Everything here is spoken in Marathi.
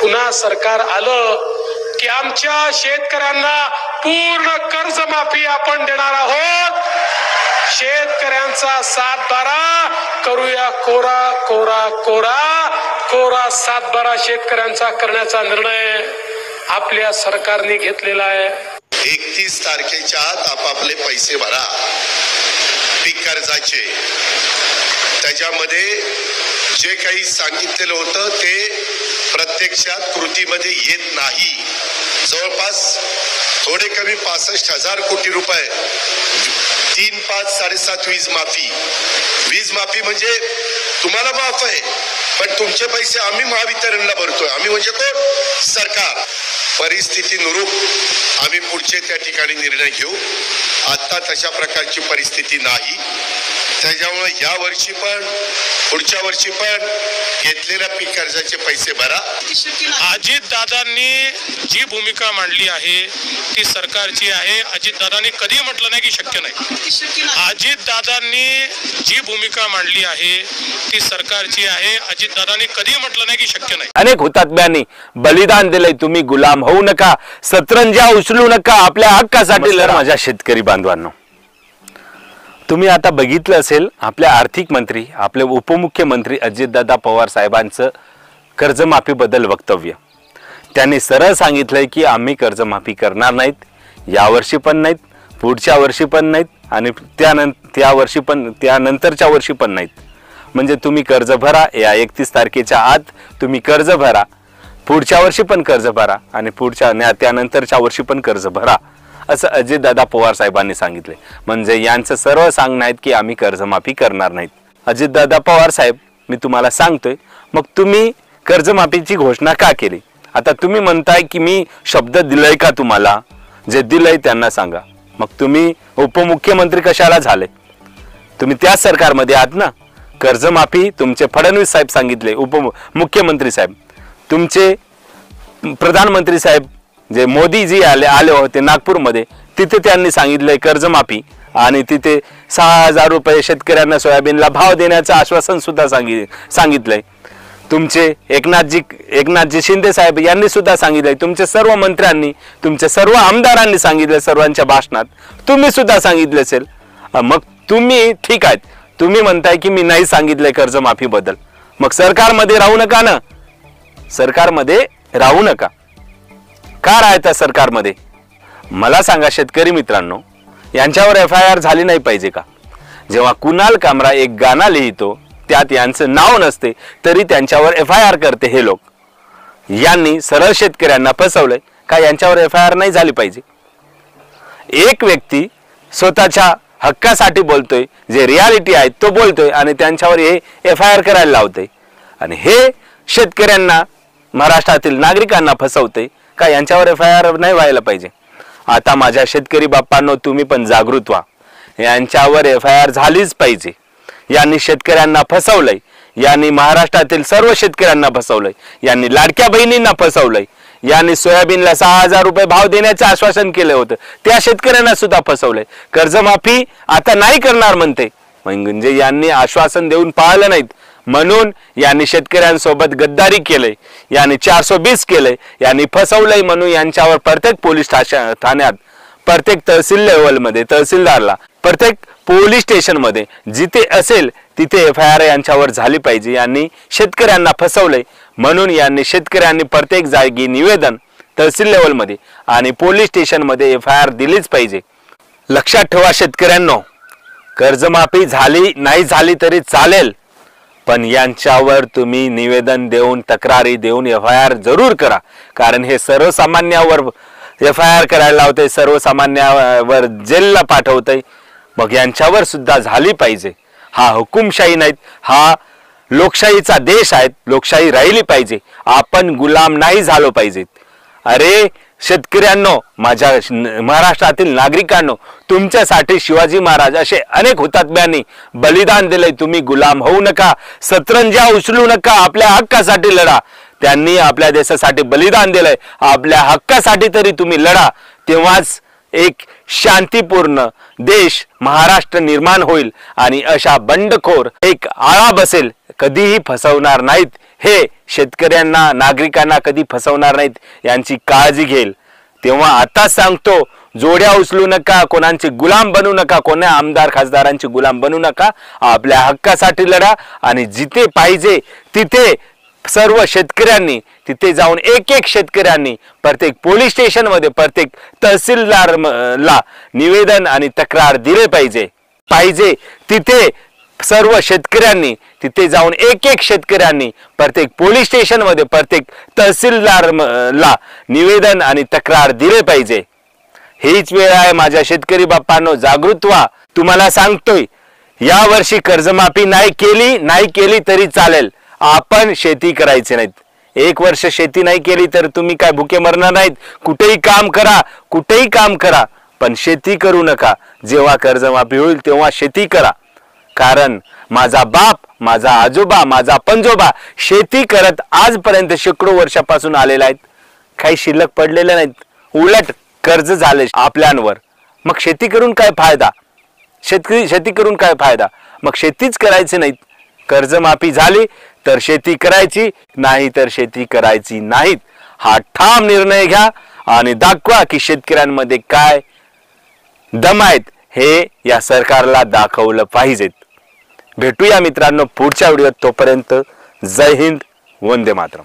पुन्हा सरकार आलं की आमच्या शेतकऱ्यांना पूर्ण कर्जमाफी आपण देणार आहोत। शेतकऱ्यांचा 7-12 करूया कोरा कोरा कोरा कोरा 7-12 शेतकऱ्यांचा करण्याचा निर्णय आपल्या सरकारने घेतलेला आहे। 31 तारखेच्या आत आपापले पैसे भरा पीक कर्जाचे। त्याच्यामध्ये जे काही सांगितलेलं होतं ते प्रत्यक्षात कृतीमध्ये येत नाही। जवळपास थोडे कमी 65,000 कोटी रुपये 3, 5, 7.5 वीज माफी म्हणजे तुम्हाला माफ आहे, पण तुमचे पैसे आम्ही महावितरणला भरतोय। आम्ही म्हणजे कोण? सरकार। परिस्थितीनुरूप आम्ही पुढचे त्या ठिकाणी निर्णय घेऊ। आता तशा प्रकारची परिस्थिती नाही, त्याच्यामुळे या वर्षी पण पुढच्या वर्षी पण घेतलेल्या पीक कर्जाचे पैसे भरा। अजित दादांनी जी भूमिका मांडली आहे ती सरकारची आहे। अजित दादांनी कधी म्हटलं नाही की शक्य नाही। अजित दादांनी जी भूमिका मांडली आहे ती सरकारची आहे। अजित दादांनी कधी म्हटलं नाही की शक्य नाही। अनेक हुतात्म्यांनी बलिदान दिले, तुम्ही गुलाम होऊ नका, सतरंजा उचलू नका, आपल्या हक्कासाठी लढा। माझ्या शेतकरी बांधवांनो, तुम्ही आता बघितलं असेल आपल्या आर्थिक मंत्री, आपले उपमुख्यमंत्री अजितदादा पवार साहेबांचं कर्जमाफीबद्दल वक्तव्य। त्यांनी सरळ सांगितलंय की आम्ही कर्जमाफी करणार नाहीत, यावर्षी पण नाहीत, पुढच्या वर्षी पण नाहीत आणि त्यानंतरच्या वर्षी पण नाहीत। म्हणजे तुम्ही कर्ज भरा, या 31 तारखेच्या आत तुम्ही कर्ज भरा, पुढच्या वर्षी पण कर्ज भरा आणि त्यानंतरच्या वर्षी पण कर्ज भरा, असं अजितदादा पवार साहेबांनी सांगितले। म्हणजे यांचं सर्व सांगणं आहे की आम्ही कर्जमाफी करणार नाहीत। अजितदादा पवार साहेब, मी तुम्हाला सांगतोय, मग तुम्ही कर्जमाफीची घोषणा का केली? आता तुम्ही म्हणताय की मी शब्द दिलाय का तुम्हाला? जे दिलंय त्यांना सांगा। मग तुम्ही उपमुख्यमंत्री कशाला झाले? तुम्ही त्याच सरकारमध्ये आहात ना। कर्जमाफी तुमचे फडणवीस साहेब सांगितले, उपमुख्यमंत्री साहेब, तुमचे प्रधानमंत्री साहेब जे मोदीजी आले होते नागपूरमध्ये, तिथे त्यांनी सांगितलंय कर्जमाफी आणि तिथे 6,000 रुपये शेतकऱ्यांना सोयाबीनला भाव देण्याचं आश्वासन सुद्धा सांगितलंय। तुमचे एकनाथजी शिंदे साहेब यांनी सुद्धा सांगितलंय, तुमचे सर्व मंत्र्यांनी, तुमचे सर्व आमदारांनी सांगितलं, सर्वांच्या भाषणात तुम्ही सुद्धा सांगितले असेल। मग तुम्ही ठीक आहेत, तुम्ही म्हणताय की मी नाही सांगितलंय कर्जमाफी बद्दल, मग सरकारमध्ये राहू नका ना। सरकारमध्ये राहू नका, का राहता सरकारमध्ये? मला सांगा शेतकरी मित्रांनो, यांच्यावर FIR झाली नाही पाहिजे का? जेव्हा कुणाल कामरा एक गाणं लिहितो त्यात यांचं नाव नसते तरी त्यांच्यावर FIR करते हे लोक। यांनी सरळ शेतकऱ्यांना फसवलंय का? यांच्यावर FIR नाही झाली पाहिजे? एक व्यक्ती स्वतःच्या हक्कासाठी बोलतोय, जे रियालिटी आहे तो बोलतोय आणि त्यांच्यावर हे FIR करायला लावतोय आणि हे शेतकऱ्यांना, महाराष्ट्रातील नागरिकांना फसवते का? यांच्यावर FIR नाही व्हायला पाहिजे। आता माझ्या शेतकरी बाप्पांनो, तुम्ही पण जागृत व्हा, यांच्यावर FIR झालीच पाहिजे। यांनी शेतकऱ्यांना फसवलंय, यांनी महाराष्ट्रातील सर्व शेतकऱ्यांना फसवलंय, यांनी लाडक्या बहिणींना फसवलंय, यांनी सोयाबीनला 6,000 रुपये भाव देण्याचं आश्वासन केलं होतं, त्या शेतकऱ्यांना सुद्धा फसवलंय। कर्जमाफी आता नाही करणार म्हणते, म्हणजे यांनी आश्वासन देऊन पाळलं नाहीत, म्हणून यांनी शेतकऱ्यांसोबत गद्दारी केले, यांनी 420 केले, यांनी फसवलंय। म्हणून यांच्यावर प्रत्येक पोलीस ठाण्यात, प्रत्येक तहसील लेवलमध्ये, तहसीलदारला, प्रत्येक पोलीस स्टेशनमध्ये जिथे असेल तिथे FIR यांच्यावर झाली पाहिजे। यांनी शेतकऱ्यांना फसवलंय म्हणून यांनी शेतकऱ्यांनी प्रत्येक जागी निवेदन, तहसील लेवलमध्ये आणि पोलीस स्टेशनमध्ये FIR दिलीच पाहिजे। लक्षात ठेवा शेतकऱ्यांनो, कर्जमाफी झाली नाही झाली तरी चालेल, पण यांच्यावर तुम्ही निवेदन देऊन, तक्रारी देऊन FIR जरूर करा, कारण हे सर्वसामान्यावर FIR करायला लावते, सर्वसामान्यावर जेलला पाठवते। मग यांच्यावर सुद्धा झाली पाहिजे। हा हुकुमशाही नाहीत, हा लोकशाहीचा देश आहे, लोकशाही राहिली पाहिजे, आपण गुलाम नाही झालो पाहिजे। अरे शेतकऱ्यांनो, माझ्या महाराष्ट्रातील नागरिकांनो, तुमच्यासाठी शिवाजी महाराज असे अनेक हुतात्म्यांनी बलिदान दिले, तुम्ही गुलाम होऊ नका, सतरंजा उचलू नका, आपल्या हक्कासाठी लढा। त्यांनी आपल्या देशासाठी बलिदान दिलंय, आपल्या हक्कासाठी तरी तुम्ही लढा, तेव्हाच एक शांतीपूर्ण देश महाराष्ट्र निर्माण होईल आणि अशा बंडखोर एक आळा बसेल, कधीही फसवणार नाहीत हे शेतकऱ्यांना नागरिकांना कधी फसवणार नाहीत यांची काळजी घेईल। तेव्हा आता सांगतो, जोड्या उचलू नका, कोणाचे गुलाम बनू नका, कोणा आमदार खासदारांचे गुलाम बनू नका, आपल्या हक्कासाठी लढा आणि जिथे पाहिजे तिथे सर्व शेतकऱ्यांनी तिथे जाऊन एक एक शेतकऱ्यांनी प्रत्येक पोलीस स्टेशन मध्ये प्रत्येक तहसीलदारला निवेदन आणि तक्रार दिले पाहिजे तिथे सर्व शेतकऱ्यांनी तिथे जाऊन एक एक शेतकऱ्यांनी प्रत्येक पोलीस स्टेशन मध्ये प्रत्येक तहसीलदारला निवेदन आणि तक्रार दिले पाहिजे। हीच वेळ आहे माझ्या शेतकरी बाप्पांनो, जागृत व्हा। तुम्हाला सांगतोय, या वर्षी कर्जमाफी नाही केली तरी चालेल, आपण शेती करायची नाहीत। एक वर्ष शेती नाही केली तर तुम्ही काय भुके मरणार नाहीत। कुठेही काम करा पण शेती करू नका। जेव्हा कर्जमाफी होईल तेव्हा शेती करा, कारण माझा बाप, माझा आजोबा, माझा पंजोबा शेती करत आजपर्यंत शेकडो वर्षापासून आलेला आहेत। काही शिल्लक पडलेले नाहीत, उलट कर्ज झाले आपल्यांवर। मग शेती करून काय फायदा? शेती करून काय फायदा? मग शेतीच करायची नाहीत। कर्जमाफी झाली तर शेती करायची, नाही तर शेती करायची नाहीत। हा ठाम निर्णय घ्या आणि दाखवा की शेतकऱ्यांमध्ये काय दम आहेत हे या सरकारला दाखवलं पाहिजेत। भेटूया मित्रांनो पुढच्या व्हिडिओत, तोपर्यंत जय हिंद, वंदे मातरम।